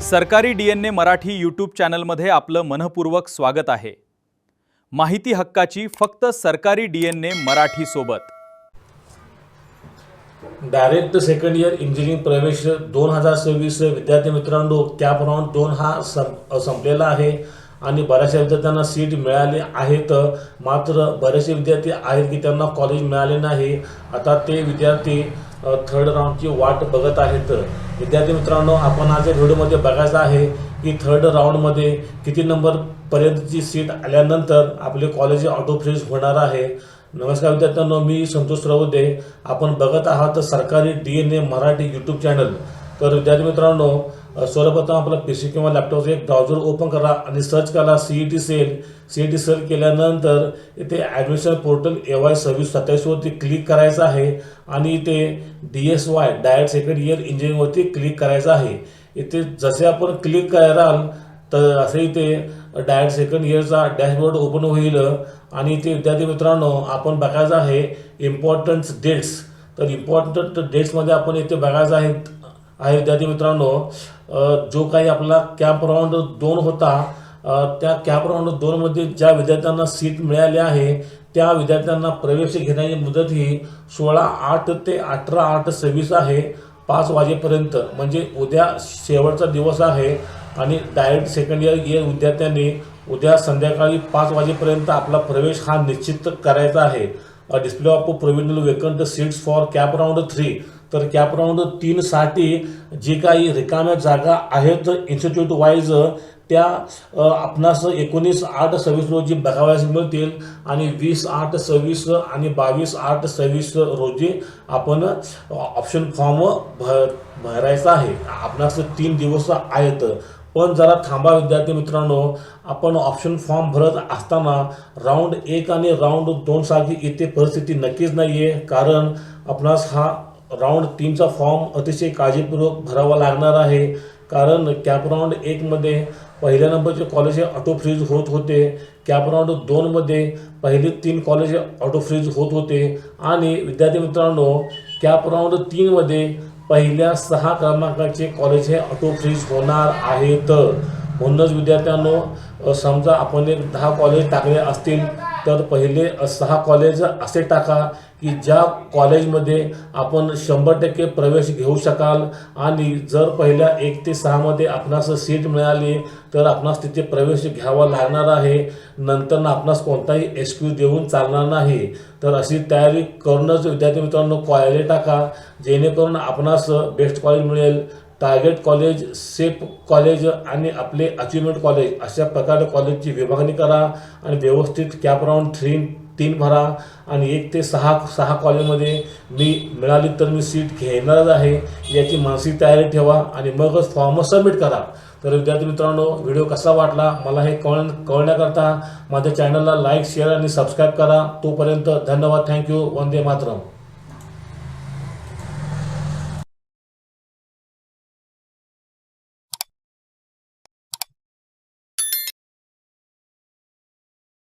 सरकारी DNA Marathi YouTube चॅनलमध्ये आपलं मनपूर्वक स्वागत आहे। माहिती हक्काची फक्त सरकारी DNA मराठी सोबत। डायरेक्ट सेकंड इयर इंजिनिअरिंग प्रवेश 2026 विद्यार्थी मित्रांनो, कॅप राऊंड 2 हा संपलेला आहे आणि बऱ्याचशा विद्यार्थ्यांना सीट मिळाली आहेत। मात्र बरेचसे विद्यार्थी आहेत की त्यांना कॉलेज मिळाले नाही। आता ते विद्यार्थी थर्ड राऊंडची वाट बघत आहेत। विद्यार्थी मित्रांनो, आपण आज या व्हिडिओमध्ये बघायचं आहे की थर्ड राऊंडमध्ये किती नंबर पर्यंतची सीट आल्यानंतर आपले कॉलेज ऑटो फ्रीज होणार आहे। नमस्कार विद्यार्थ्यांनो, मी संतोष रवदे। आपण बघत आहात सरकारी DNA मराठी यूट्यूब चॅनल। तर विद्यार्थी मित्रांनो, सर्वप्रथम आपला PC किंवा लॅपटॉपचा एक ब्राउझर ओपन करा आणि सर्च करा CET सेल। CET सेल केल्यानंतर इथे ॲडमिशन पोर्टल AY2627 वरती क्लिक करायचं आहे आणि इथे DSY direct second year engineering वरती क्लिक करायचं आहे। इथे जसे आपण क्लिक कराल तर असे इथे डायरेक्ट सेकंड इयरचा डॅशबोर्ड ओपन होईल आणि इथे विद्यार्थी मित्रांनो, आपण बघायचं आहे इम्पॉर्टंट डेट्स। तर इम्पॉर्टंट डेट्समध्ये आपण इथे बघायचं आहे विद्यार्थी मित्रांनो, जो काही आपला कॅप राऊंड 2 होता, त्या कॅप राऊंड 2 मध्ये ज्या विद्यार्थ्यांना सीट मिळाली आहे त्या विद्यार्थ्यांना प्रवेश घेण्याची मुदत ही 16/8 ते 18/8/26 आहे, 5 वाजेपर्यंत। म्हणजे उद्या शेवटचा दिवस आहे आणि डायरेक्ट सेकंड इयर विद्यार्थ्यांनी उद्या संध्याकाळी 5 वाजेपर्यंत आपला प्रवेश हा निश्चित करायचा आहे। Display of provisional vacant seats for cap round 3। तर कॅप राऊंड 3 साठी जी काही रिकाम्या जागा आहेत इन्स्टिट्यूट वाईज त्या आपणास 19/8/26 रोजी बघावयास मिळतील आणि 20/8/26 आणि 22/8/26 रोजी आपण ऑप्शन फॉर्म भरायचा आहे। आपणास 3 दिवस आहेत। पण जरा थांबा विद्यार्थी मित्रांनो, आपण ऑप्शन फॉर्म भरत असताना राऊंड 1 आणि राऊंड 2 सारखी इथे परिस्थिती नक्कीच नाही आहे। कारण आपणास हा राऊंड 3चा फॉर्म अतिशय काळजीपूर्वक भरावा लागणार आहे। कारण कॅप राऊंड 1 मध्ये पहिल्या नंबरचे कॉलेज ऑटो फ्रीज होत होते, कॅप राऊंड 2 मध्ये पहिले 3 कॉलेज ऑटो फ्रीज होत होते आणि विद्यार्थी मित्रांनो, कॅप राऊंड 3 मध्ये पहिल्या 6 क्रमांकाचे कॉलेज हे ऑटो फ्रीज होणार आहेत। म्हणूनच विद्यार्थ्यांनो, समजा आपण 10 कॉलेज टाकले असतील तर पहिले 6 कॉलेज असे टाका की ज्या कॉलेजमध्ये आपण 100% प्रवेश घेऊ शकाल आणि जर पहिल्या 1 ते 6 मध्ये आपणास सीट मिळाली तर आपणास तिथे प्रवेश घ्यावा लागणार आहे। नंतर आपणास कोणताही एक्सक्यूज देऊन चालणार नाही। तर अशी तयारी करूनच विद्यार्थी मित्रांनो कॉलेज टाका, जेणेकरून आपणास बेस्ट कॉलेज मिळेल। टार्गेट कॉलेज, सेफ कॉलेज आणि आपले अचिव्हमेंट कॉलेज अशा प्रकारे कॉलेजची विभागणी करा आणि व्यवस्थित कॅप राऊंड 3 भरा आणि 1 ते 6 कॉलेजमध्ये मी मिळाली तर मी सीट घेणारच आहे याची मानसिक तयारी ठेवा आणि मगच फॉर्म सबमिट करा। तर विद्यार्थी मित्रांनो, व्हिडिओ कसा वाटला मला हे कळण्याकरता माझ्या चॅनलला लाईक, शेअर आणि सबस्क्राईब करा। तोपर्यंत धन्यवाद। थँक्यू। वंदे मातरम।